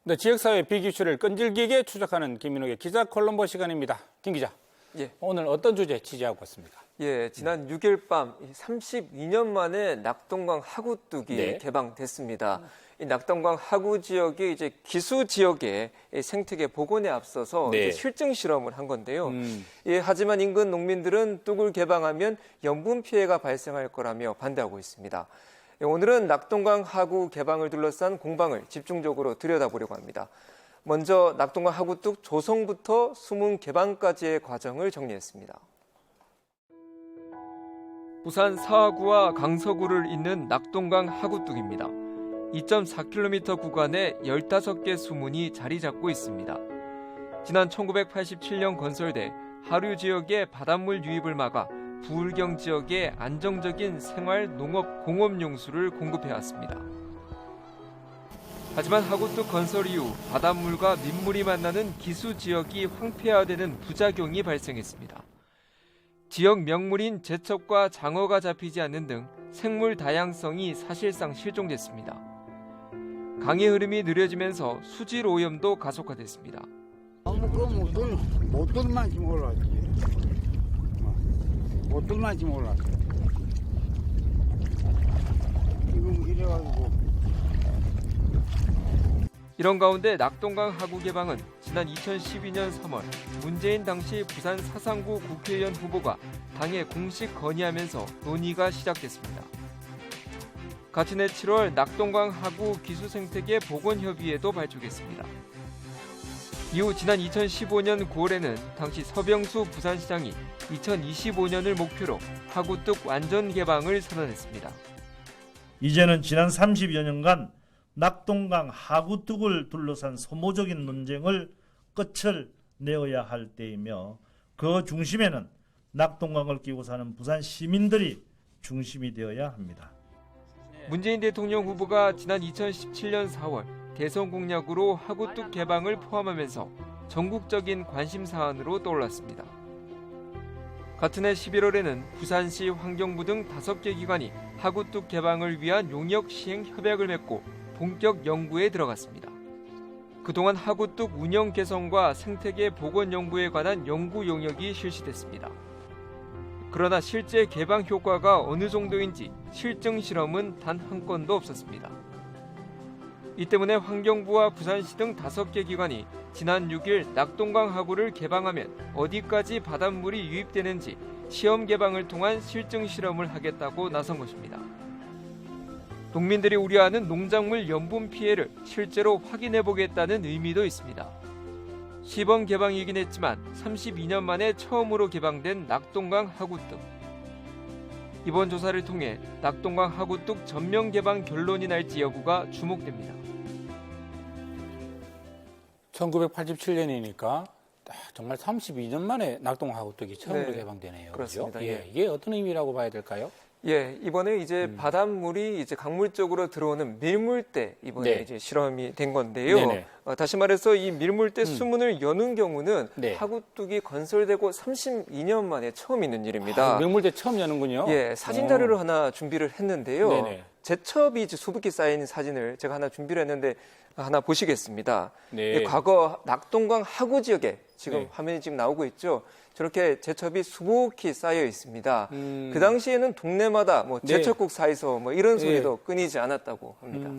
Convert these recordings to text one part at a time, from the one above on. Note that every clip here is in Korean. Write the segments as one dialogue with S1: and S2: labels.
S1: 네, 지역사회 비기슈를 끈질기게 추적하는 김민욱의 기자 콜럼보 시간입니다. 김 기자,
S2: 예.
S1: 오늘 어떤 주제 취재하고 왔습니까?
S2: 예, 지난 6일 밤 32년 만에 낙동강 하구뚝이
S1: 네.
S2: 개방됐습니다. 이 낙동강 하구 지역이 이제 기수 지역의 생태계 복원에 앞서서
S1: 네.
S2: 이제 실증 실험을 한 건데요. 예, 하지만 인근 농민들은 뚝을 개방하면 염분 피해가 발생할 거라며 반대하고 있습니다. 예, 오늘은 낙동강 하구 개방을 둘러싼 공방을 집중적으로 들여다보려고 합니다. 먼저 낙동강 하구뚝 조성부터 수문 개방까지의 과정을 정리했습니다. 부산 사하구와 강서구를 잇는 낙동강 하구뚝입니다. 2.4km 구간에 15개 수문이 자리 잡고 있습니다. 지난 1987년 건설돼 하류 지역의 바닷물 유입을 막아 부울경 지역에 안정적인 생활, 농업, 공업 용수를 공급해왔습니다. 하지만 하구뚝 건설 이후 바닷물과 민물이 만나는 기수 지역이 황폐화되는 부작용이 발생했습니다. 지역 명물인 제첩과 장어가 잡히지 않는 등 생물 다양성이 사실상 실종됐습니다. 강의 흐름이 느려지면서 수질 오염도 가속화됐습니다.
S3: 못 들만지 몰랐지. 못 들만지 몰랐어. 지금 이래가지고.
S2: 이런 가운데 낙동강 하구 개방은 지난 2012년 3월 문재인 당시 부산 사상구 국회의원 후보가 당에 공식 건의하면서 논의가 시작됐습니다. 같은 해 7월 낙동강 하구 기수생태계 복원협의회도 발족했습니다. 이후 지난 2015년 9월에는 당시 서병수 부산시장이 2025년을 목표로 하구뚝 완전 개방을 선언했습니다.
S4: 이제는 지난 30여 년간 낙동강 하구뚝을 둘러싼 소모적인 논쟁을 끝을 내어야 할 때이며 그 중심에는 낙동강을 끼고 사는 부산 시민들이 중심이 되어야 합니다.
S2: 문재인 대통령 후보가 지난 2017년 4월 대선 공약으로 하구뚝 개방을 포함하면서 전국적인 관심 사안으로 떠올랐습니다. 같은 해 11월에는 부산시 환경부 등 5개 기관이 하구뚝 개방을 위한 용역 시행 협약을 맺고 본격 연구에 들어갔습니다. 그동안 하구뚝 운영 개선과 생태계 복원 연구에 관한 연구 용역이 실시됐습니다. 그러나 실제 개방 효과가 어느 정도인지 실증 실험은 단 한 건도 없었습니다. 이 때문에 환경부와 부산시 등 5개 기관이 지난 6일 낙동강 하구를 개방하면 어디까지 바닷물이 유입되는지 시험 개방을 통한 실증 실험을 하겠다고 나선 것입니다. 농민들이 우려하는 농작물 염분 피해를 실제로 확인해보겠다는 의미도 있습니다. 시범 개방이긴 했지만 32년 만에 처음으로 개방된 낙동강 하구뚝. 이번 조사를 통해 낙동강 하구뚝 전면 개방 결론이 날지 여부가 주목됩니다.
S1: 1987년이니까 정말 32년 만에 낙동강 하구뚝이 처음으로
S2: 네,
S1: 개방되네요.
S2: 그렇습니다.
S1: 그렇죠?
S2: 예.
S1: 이게 어떤 의미라고 봐야 될까요?
S2: 예, 이번에 이제 바닷물이 이제 강물 쪽으로 들어오는 밀물대 이번에
S1: 네.
S2: 이제 실험이 된 건데요.
S1: 네네.
S2: 다시 말해서 이 밀물대 수문을 여는 경우는
S1: 네.
S2: 하구뚝이 건설되고 32년 만에 처음 있는 일입니다.
S1: 명물대 처음 여는군요.
S2: 예, 사진 자료를 하나 준비를 했는데요.
S1: 네네.
S2: 제첩이 이제 수북히 쌓인 사진을 제가 하나 준비를 했는데 하나 보시겠습니다.
S1: 네.
S2: 예, 과거 낙동강 하구 지역에 지금
S1: 네.
S2: 화면이 지금 나오고 있죠. 저렇게 제첩이 수북히 쌓여 있습니다.
S1: 음.
S2: 그 당시에는 동네마다 뭐
S1: 네.
S2: 제첩국 사이서 뭐 이런
S1: 네.
S2: 소리도 끊이지 않았다고 합니다.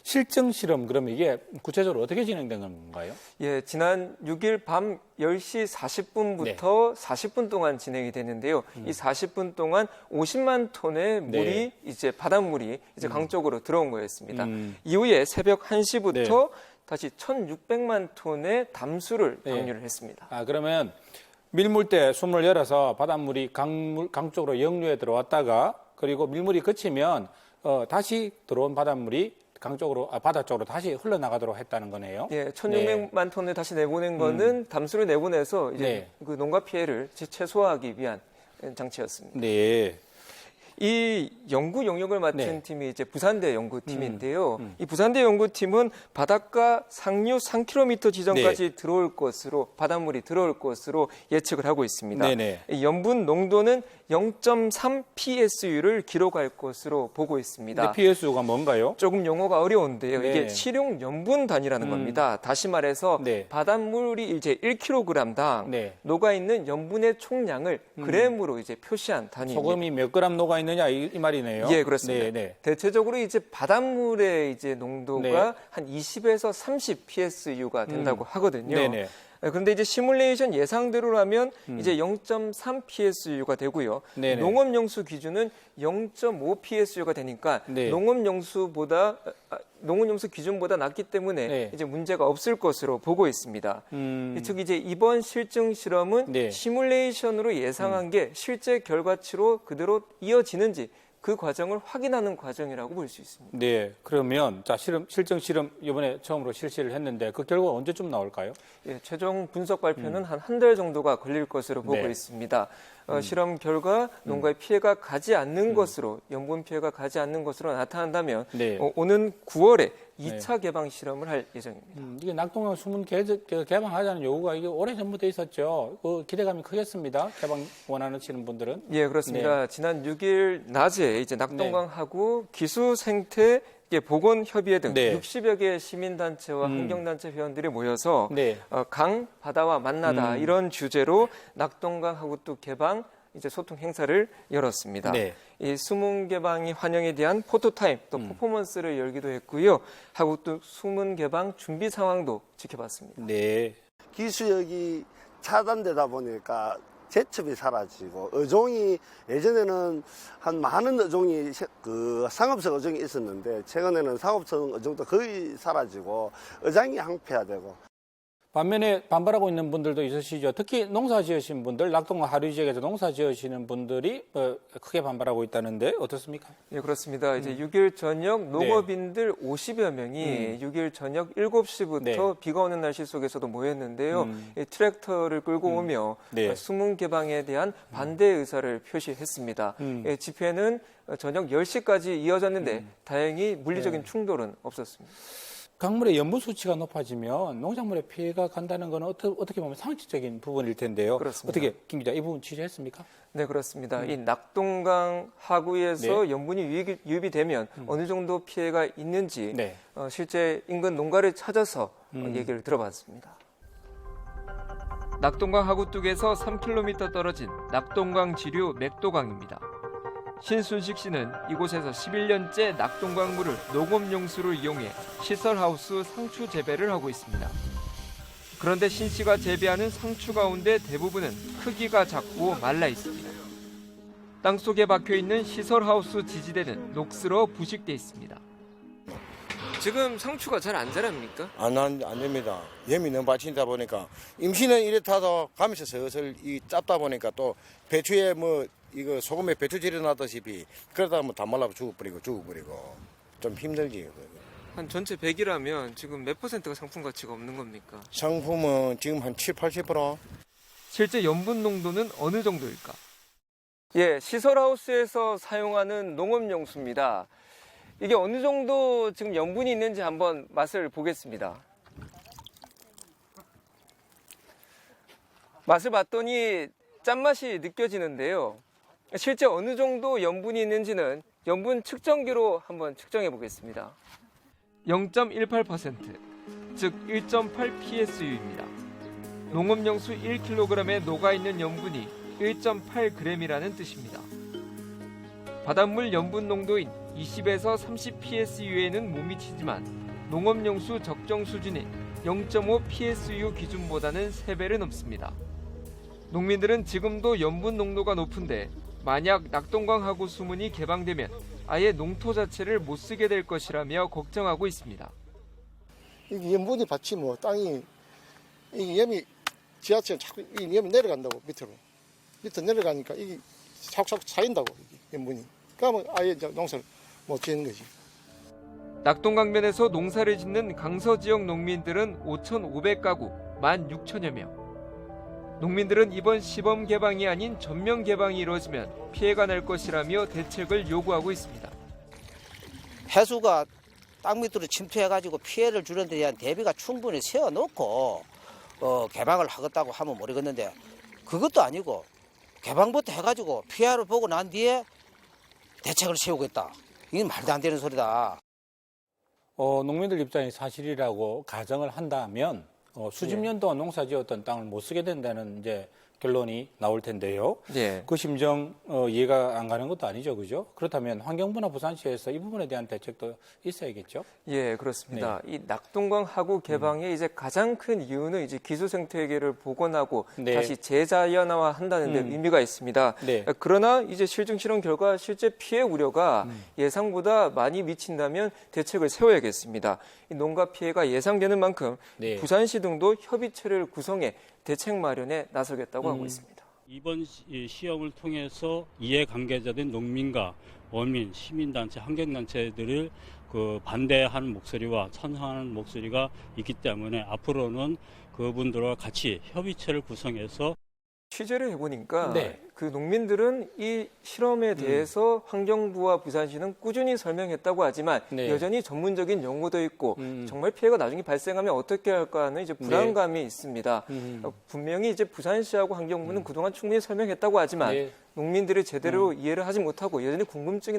S1: 실증 실험 그럼 이게 구체적으로 어떻게 진행된 건가요?
S2: 예, 지난 6일 밤 10시 40분부터 40분 동안 진행이 됐는데요. 이 40분 동안 50만 톤의 물이
S1: 네.
S2: 이제 바닷물이 이제 강 쪽으로 들어온 거였습니다.
S1: 음.
S2: 이후에 새벽 1시부터
S1: 네.
S2: 다시 1,600만 톤의 담수를
S1: 네.
S2: 방류를 했습니다.
S1: 그러면 밀물대 수문을 열어서 바닷물이 강 쪽으로 역류에 들어왔다가 그리고 밀물이 그치면 다시 들어온 바닷물이 바다 쪽으로 다시 흘러나가도록 했다는 거네요.
S2: 예, 1,600만 톤을 다시 내보낸 거는 담수를 내보내서 이제
S1: 네.
S2: 그 농가 피해를 최소화하기 위한 장치였습니다.
S1: 네.
S2: 이 연구 영역을 맡은
S1: 네.
S2: 팀이 이제 부산대 연구팀인데요. 이 부산대 연구팀은 바닷가 상류 3km 지점까지 들어올 것으로 바닷물이 들어올 것으로 예측을 하고 있습니다.
S1: 네네.
S2: 이 염분 농도는 0.3 PSU를 기록할 것으로 보고 있습니다.
S1: 근데 PSU가 뭔가요?
S2: 조금 용어가 어려운데요.
S1: 네.
S2: 이게 실용 염분 단위라는 겁니다. 다시 말해서
S1: 네.
S2: 바닷물이 이제 1kg당
S1: 네.
S2: 녹아 있는 염분의 총량을 그램으로 이제 표시한 단위입니다.
S1: 소금이 몇 그램 녹아 있느냐 이 말이네요.
S2: 예, 그렇습니다.
S1: 네, 네.
S2: 대체적으로 이제 바닷물의 이제 농도가
S1: 네.
S2: 한 20에서 30 PSU가 된다고 하거든요.
S1: 네네.
S2: 그런데 이제 시뮬레이션 예상대로라면 이제 0.3 PSU가 되고요.
S1: 네네.
S2: 농업용수 기준은 0.5 PSU가 되니까
S1: 네.
S2: 농업용수 기준보다 낮기 때문에
S1: 네.
S2: 이제 문제가 없을 것으로 보고 있습니다. 즉 이제 이번 실증 실험은
S1: 네.
S2: 시뮬레이션으로 예상한 게 실제 결과치로 그대로 이어지는지 그 과정을 확인하는 과정이라고 볼 수 있습니다.
S1: 네. 그러면 자 실증 실험 이번에 처음으로 실시를 했는데 그 결과 언제쯤 나올까요?
S2: 예, 최종 분석 발표는 한 달 정도가 걸릴 것으로 보고
S1: 네.
S2: 있습니다. 실험 결과 농가에 피해가 가지 않는 것으로 염분 피해가 가지 않는 것으로 나타난다면
S1: 네.
S2: 오는 9월에 2차 개방 실험을 할 예정입니다.
S1: 이게 낙동강 수문 개방하자는 요구가 이게 오래전부터 있었죠. 그 기대감이 크겠습니다. 개방 원하시는 분들은.
S2: 예, 그렇습니다. 지난 6일 낮에 이제 낙동강하고 기수 생태 보건협의회 등
S1: 네.
S2: 60여 개의 시민단체와 환경단체 회원들이 모여서
S1: 네.
S2: 강, 바다와 만나다 이런 주제로 낙동강 하구뚝 개방 이제 소통 행사를 열었습니다.
S1: 네.
S2: 이 수문 개방이 환영에 대한 포토타임 또 퍼포먼스를 열기도 했고요. 하구뚝 수문 개방 준비 상황도 지켜봤습니다.
S1: 네.
S5: 기수역이 차단되다 보니까 제첩이 사라지고 어종이 예전에는 한 많은 어종이 그 상업성 어종이 있었는데 최근에는 상업성 어종도 거의 사라지고 어장이 항폐화되고
S1: 반면에 반발하고 있는 분들도 있으시죠. 특히 농사 지으신 분들, 낙동강 하류 지역에서 농사 지으시는 분들이 크게 반발하고 있다는데 어떻습니까?
S2: 예, 그렇습니다. 이제 6일 저녁 농업인들 50여 명이 6일 저녁 7시부터
S1: 네.
S2: 비가 오는 날씨 속에서도 모였는데요. 이 트랙터를 끌고 오며
S1: 네.
S2: 수문 개방에 대한 반대 의사를 표시했습니다. 예, 집회는 저녁 10시까지 이어졌는데 다행히 물리적인 충돌은 없었습니다.
S1: 강물의 염분 수치가 높아지면 농작물에 피해가 간다는 건 어떻게 보면 상식적인 부분일 텐데요.
S2: 그렇습니다.
S1: 어떻게 김 기자 이 부분 취재했습니까?
S2: 네, 그렇습니다. 이 낙동강 하구에서
S1: 네.
S2: 염분이 유입이 되면 어느 정도 피해가 있는지
S1: 네.
S2: 실제 인근 농가를 찾아서 얘기를 들어봤습니다. 낙동강 하구뚝에서 3km 떨어진 낙동강 지류 맥도강입니다. 신순식 씨는 이곳에서 11년째 낙동강 물을 농업용수로 이용해 시설하우스 상추 재배를 하고 있습니다. 그런데 신 씨가 재배하는 상추 가운데 대부분은 크기가 작고 말라 있습니다. 땅속에 박혀있는 시설하우스 지지대는 녹슬어 부식돼 있습니다. 지금 상추가 잘 안 자랍니까?
S6: 안 됩니다. 염이 너무 받친다 보니까 임시는 이렇다도 가면서 슬슬 이 짭다 보니까 또 배추에 뭐 이거 소금에 배추 지려놨다시피 그러다 뭐 다 말라 죽어버리고 좀 힘들지.
S2: 한 전체 100이라면 지금 몇 퍼센트가 상품 가치가 없는 겁니까?
S6: 상품은 지금 한 7, 80%.
S2: 실제 염분 농도는 어느 정도일까? 예, 시설하우스에서 사용하는 농업용수입니다. 이게 어느 정도 지금 염분이 있는지 한번 맛을 보겠습니다. 맛을 봤더니 짠맛이 느껴지는데요. 실제 어느 정도 염분이 있는지는 염분 측정기로 한번 측정해 보겠습니다. 0.18%, 즉 1.8 PSU입니다. 농업용수 1kg에 녹아있는 염분이 1.8g이라는 뜻입니다. 바닷물 염분 농도인 20에서 30 PSU에는 못 미치지만 농업용수 적정 수준인 0.5 PSU 기준보다는 3배를 넘습니다. 농민들은 지금도 염분 농도가 높은데 만약 낙동강 하구 수문이 개방되면 아예 농토 자체를 못 쓰게 될 것이라며 걱정하고 있습니다.
S7: 이게 염분이 받치 뭐 땅이 이게 염이 지하철 자꾸 이 염이 내려간다고 밑으로 내려가니까 이게 자꾸 쌓인다고 이게 염분이. 그러면 아예 농사를 못 짓는 거지.
S2: 낙동강변에서 농사를 짓는 강서 지역 농민들은 5,500가구 16,000여 명. 농민들은 이번 시범 개방이 아닌 전면 개방이 이루어지면 피해가 날 것이라며 대책을 요구하고 있습니다.
S8: 해수가 땅 밑으로 침투해가지고 피해를 주는 데 대한 대비가 충분히 세워놓고 개방을 하겠다고 하면 모르겠는데 그것도 아니고 개방부터 해가지고 피해를 보고 난 뒤에 대책을 세우겠다. 이건 말도 안 되는 소리다.
S1: 농민들 입장이 사실이라고 가정을 한다면 수십 년 동안 농사지었던 땅을 못 쓰게 된다는 이제 결론이 나올 텐데요.
S2: 예.
S1: 그 심정 이해가 안 가는 것도 아니죠, 그죠? 그렇다면 환경부나 부산시에서 이 부분에 대한 대책도 있어야겠죠.
S2: 예, 그렇습니다. 이 낙동강 하구 개방의 이제 가장 큰 이유는 이제 기수 생태계를 복원하고
S1: 네.
S2: 다시 재자연화한다는 데 의미가 있습니다.
S1: 네.
S2: 그러나 이제 실증 실험 결과 실제 피해 우려가 예상보다 많이 미친다면 대책을 세워야겠습니다. 이 농가 피해가 예상되는 만큼
S1: 네.
S2: 부산시 등도 협의체를 구성해 대책 마련에 나서겠다고 하고 있습니다.
S9: 이번 시험을 통해서 이해관계자된 농민과 어민, 시민단체, 환경단체들을 반대하는 목소리와 찬성하는 목소리가 있기 때문에 앞으로는 그분들과 같이 협의체를 구성해서
S2: 취재를 해보니까
S1: 네.
S2: 그 농민들은 이 실험에 대해서 환경부와 부산시는 꾸준히 설명했다고 하지만
S1: 네.
S2: 여전히 전문적인 연구도 있고 정말 피해가 나중에 발생하면 어떻게 할까 하는 이제 불안감이 있습니다. 분명히 이제 부산시하고 환경부는 그동안 충분히 설명했다고 하지만
S1: 네.
S2: 농민들이 제대로 이해를 하지 못하고 여전히 궁금증이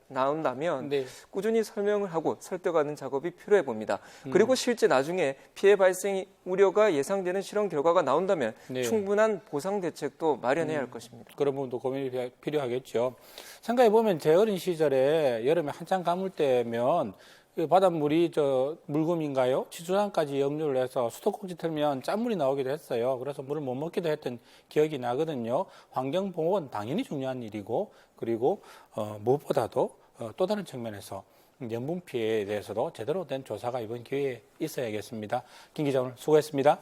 S2: 나온다면
S1: 네.
S2: 꾸준히 설명을 하고 설득하는 작업이 필요해 봅니다. 그리고 실제 나중에 피해 발생 우려가 예상되는 실험 결과가 나온다면
S1: 네.
S2: 충분한 보상 대책도 마련해야 할 것입니다.
S1: 그런 부분도 고민이 필요하겠죠. 생각해보면 제 어린 시절에 여름에 한창 가물 때면 그 바닷물이 물금인가요? 치수산까지 역류를 해서 수도꼭지 틀면 짠물이 나오기도 했어요. 그래서 물을 못 먹기도 했던 기억이 나거든요. 환경보호는 당연히 중요한 일이고 그리고 무엇보다도 또 다른 측면에서 염분 피해에 대해서도 제대로 된 조사가 이번 기회에 있어야겠습니다. 김 기자 오늘 수고했습니다.